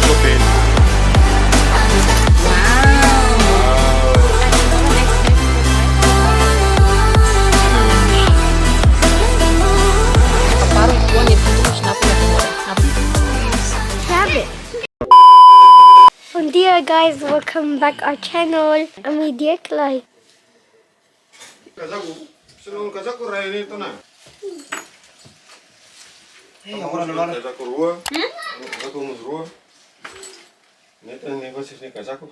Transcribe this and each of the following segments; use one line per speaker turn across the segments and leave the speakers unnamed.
shopping.
Dear guys, welcome back our channel. Ami diak live.
Kazaku, senang kazaku raya ini tu na.
Orang luar.
Kazaku rua. Kazaku mus rua. Ini tu ni pasti ni kazaku.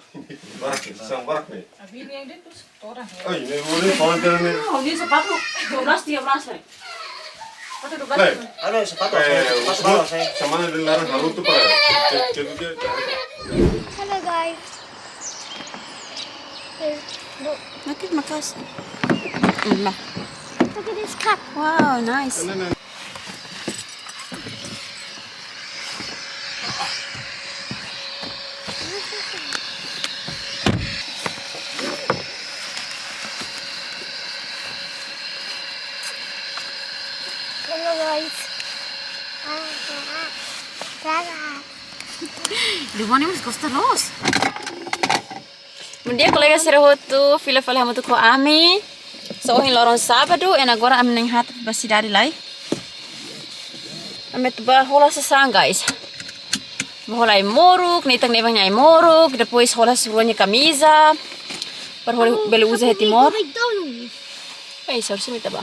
Barak, sang barak ni.
Abi ni yang dia tu orang.
Oh ini rua ni kawan tu ni.
Oh dia sepatu 12-13 Sepatu 12.
Ano, sepatu.
Semana din larang haru tu para. Cedu dia.
Hello guys. Look
Nakit makas.
at this cat.
Wow, nice.
Hello guys.
Di mana mas gosta los? Dia colega será hotu, filha fala muito com ami. So ohin loron sábado e agora ami neng hat ba cidade lá. Ami tu ba rola sesang guys. Rola moruk, nitang nevang nyai moruk, depois rola suruhnya camisa. Per rola bele usa Timor. Eh, sorsi mita ba.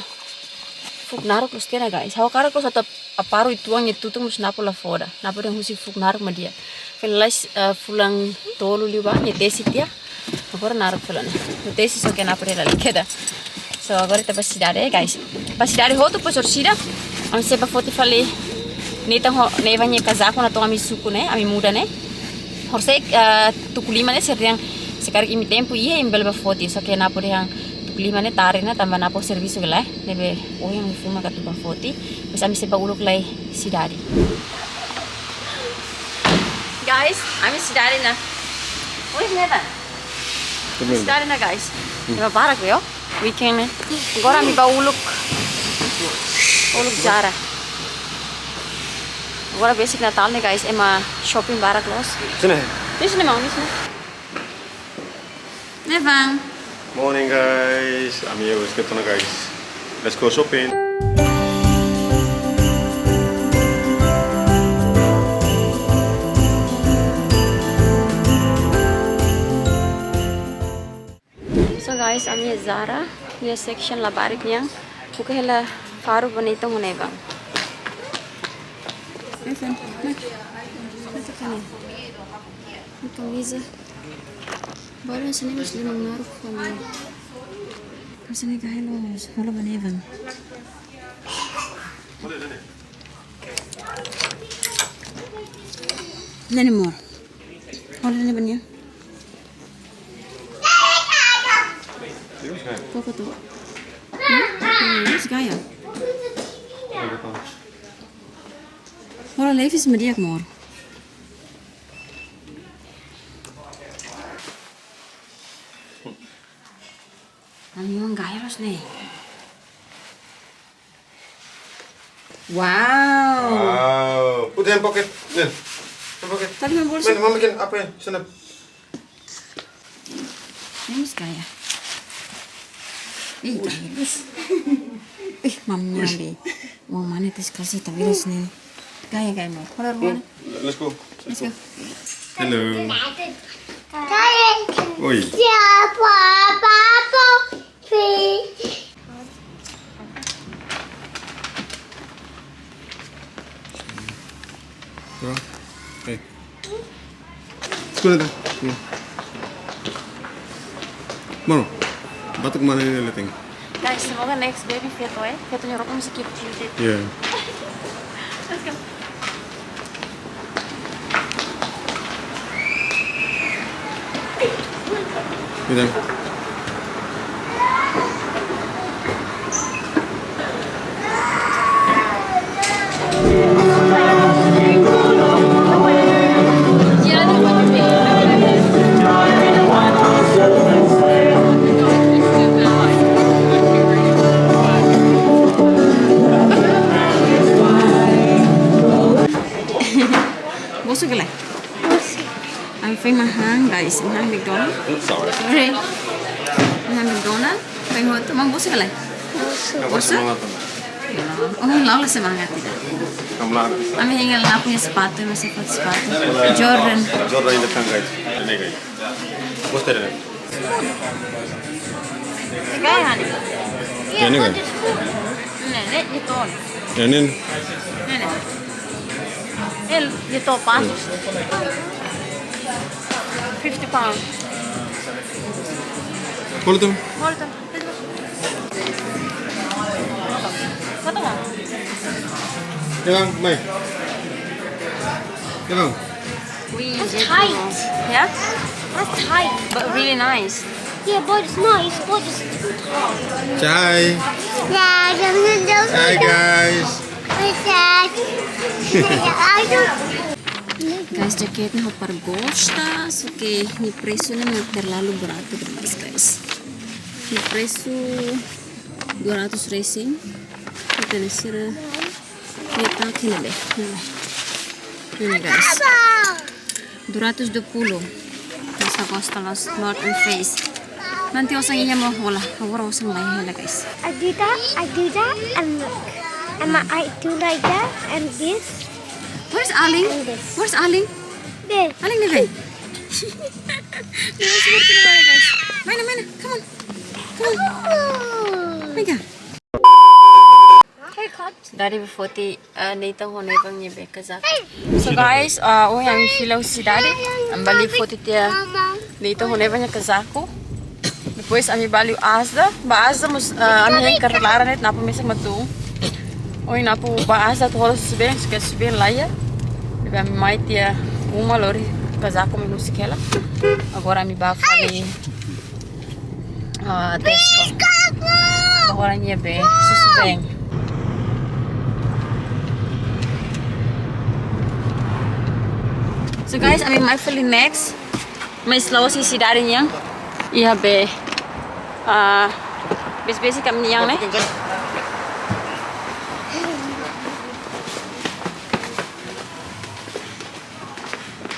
Fuk naruk lustena guys. Hawa karak los atau aparu ituang itu tu mus napo la fora. Napo deng husi fuk naruk madia. Felais fulang tolu liba nyetesi dia. Agora naruk fulana. Nyetesi so que napo la likeda. So agora tá pra cidade guys. Pra cidade hotu po sorsida. Am seba foti fale neta neva nye casaco na tonga misuku né, ami muda né. Horsek tukulima né seriang sekarang imi tempo iya imbel ba foti so que napo yang tukulima né tare na tamba napo serviço gelai. Nebe ohin mu fuma ka tuba foti. Mas ami seba uluk lai cidade. Guys, ami cidade na. Oi neta. Cidade na guys. Neba barak yo. Weekend nih. Agora mi ba uluk jara. Agora basic Natal nih guys, ema shopping barak los.
Sini.
Di sini mau di sini. Nevang.
Morning guys. Amigos, kita na guys. Let's go shopping.
So guys, ami Zara, ini section la barik niang, buka hela faru bonito hone bang. Evan, mak, itu kan ya, itu visa. Baru sini mas lima naruh kan. Sini kah halo bani bang. Nani more, halo ni bani. Koko tuh. Gaya. Hola, life is diak more. Ani yung gaya los nih. Wow.
Put in pocket. Nih. Pocket.
Tadi mau boleh.
Mau bikin apa ya? Sana.
Ini gaya. Ih, virus. Mamnya be. Mau mana tes kasih tak virus nih. Gaya mau. Hola, Ruan.
Let's go.
Let's go.
Hello.
Kalian
Oi.
siapa papa?
Bro. Hey. Sekolah dah. Mano, batuk mana ini leteng?
Guys, semoga next baby feto ya. Fetonya rokok masih keep treated.
Yeah.
Let's go.
Bidang.
Busuk lah. Ang phim mahang guys, mahang McDonald.
Sorry.
Sorry. Mahang McDonald. Phim hotu, mang bosa kali. Bosa? Oh, lalu semangat tidak. Kami tinggal nak punya sepatu, masih sepatu sepatu. Jordan.
Jordan ini datang guys. Ini guys. Gosta ini.
Gaya hani.
Ini kan?
Ini itu.
Ini.
Ini. El itu pas. 50 pounds.
Kalau tuh.
Hold on. Kata mau?
Ya bang, Mai. Ya bang.
That's tight.
Yeah?
That's tight.
But really nice.
Yeah, but it's nice, but it's too tight.
Cai. Hai guys.
Guys, jaketnya hopar gosta, so que mi precio no es terlalu barato demás, guys. Mi precio 200 racing. Kita nesira kita kena deh. Ini guys. 220. Nasa gosta los North and Face. Nanti osang iya mau hola, awar osang lain hela guys.
I do that, and look. And I do like that, and this,
Where's Aling?
and this.
Where's Aling?
There.
Aling nih guys. Guys. Mana, come on. Mega.
Haircut.
Dari befoti nita hone bang nyebe kazak. So guys, yang filau si dari ambali foti tia nita hone bang kazako. Depois ami baliu asda, ba asda mus ami yang karlaran net napa mesa matu. Oi napu ba asda to holos bem, se bem lá ia. Deve ami mai tia uma lori kazako me nusikela. Agora ami ba fali Tesco. Agora nyebe, susu bem. So guys, ami mai fali next. Mas lawa si dari yang iya be besi kami yang nih.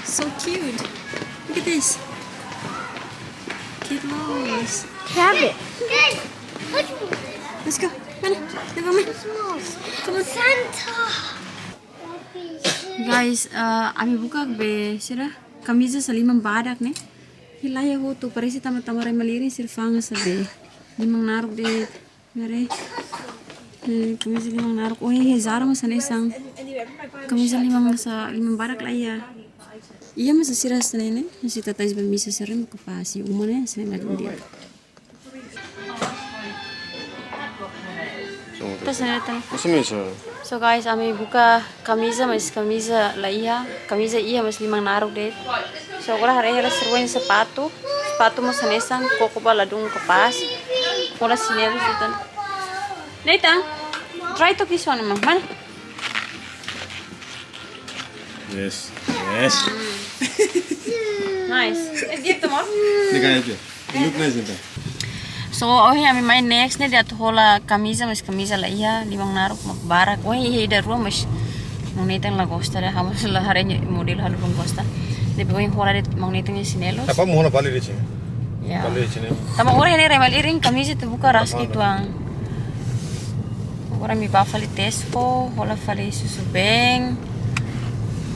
So cute. Look at this. Cute nose.
Have it.
Let's go. Mana? Come on.
Come on. Santa.
Guys, ami buka be sira kamisa salimang badak nih. Hilaya hotu parece tama maliri sirfanga sabe. Limang naruk de mere. Kamisa limang naruk. Oh he zara mas sang. Kamisa limang barak lah ya. Iya mas sira sanene. Nasi tatais bamisa serem kapasi umane sanene dia. Terus So guys, ami buka kamisa lah iya. Kamisa iya mas limang naruk de. So agora haré seruan sepatu mas sanesang koko baladung kepas. Ora sinelos ditan. Nathan, try to kiss one man. Mana?
Yes.
Nice. Dia Timor.
Ini kan aja. Look nice itu.
So ohin ami main next nih dia hola kamisa lah iya limang naruk barak. Ohin da ruang mas Nathan la gosta deh hamas la harenya model halu gosta. Depois ohin hola det Nathan sinelos.
Apa mau na balik di sini?
Ya.
Balik di sini.
Tama ora ini remal iring kamisa tu buka raski tuang. Agora mi ba fali Tesco, hola fali susu beng.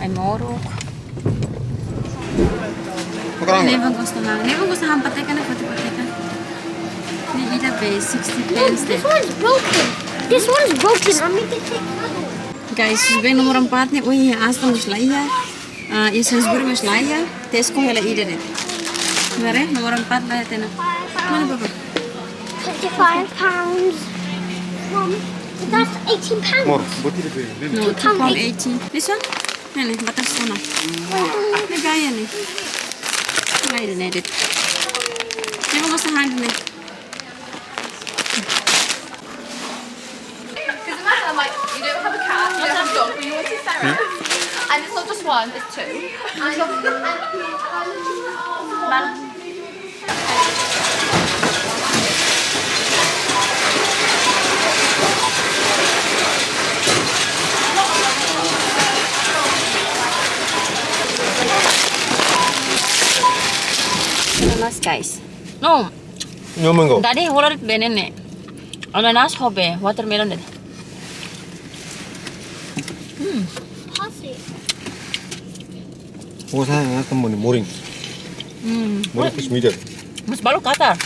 Ai moruk. Never gosta hampatekan na fototekan. Ni ida be 60 pence de.
This one's broken. I'm making it take another.
Guys, beng nomor 4 nih. Oi, asta mus laiya. Sainsbury mus laiya. Tesco hela ida de. Mare nomor 4 lah tena. Mana papa?
25 pounds. Mom, that's 18 pounds.
Mor, buti deh.
No, 2.80. This one? Nih, batas sana. Ini gaya nih. Gaya nih, edit. Ini mau hand nih.
Like, you don't have a cat, you don't have a dog, but you want to spera. And it's not just one, it's two.
guys. No,
Nyoman go.
daddy hola rit benene. Ananas hobe watermelon det.
Pussy.
Osa nga mo ni moring. Moring fish meter.
Mas balok kata.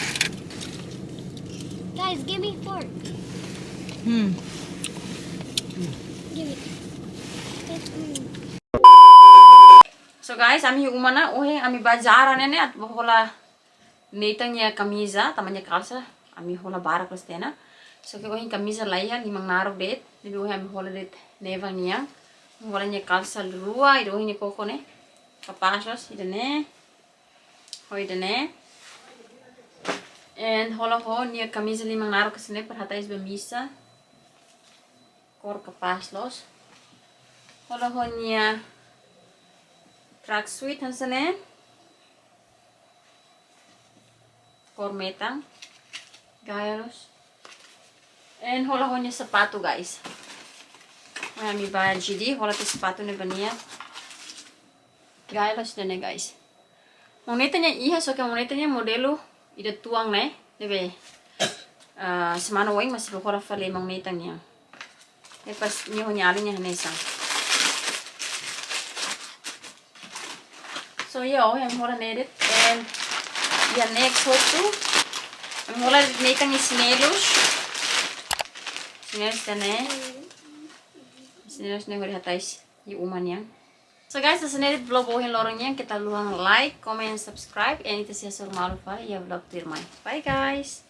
Guys, give me fork. Give me.
So guys, ami umana ohin ami bazaran nene at hola netangnya kamisa tamanya kalsa ami hola barak stena. So ke ohin kamisa laiha limang narok det. Dibi ohin ami hola det nevang niang. Hola nya kalsa lua ido ohin koko ne. Kapasos idene. Hoidene. And hola ho nia kamisa limang narok kesene perhatais bemisa. Kor kapaslos. Hola ho nia track sweet hansane. Kormetang. Gayaros. And hola ho nia sepatu guys. May ami ba GD hola ti sepatu ne bania. Gayaros dene guys. Moneta nya iha so ka moneta nya modelo ida tuang ne. Debe. Semana wing masih hola fale moneta nya. Lepas nyo nyali nya nesa. So yeah, I'm hola nedit and yeah next hotu. I'm hola netang isinelos. Sinelos tane. Sinelos ne hori hatais uman yang. So guys, sa nedit vlog ohin loron yang kita luang like, comment, subscribe and ito siya sur malu pa ya vlog tirmay. Bye guys.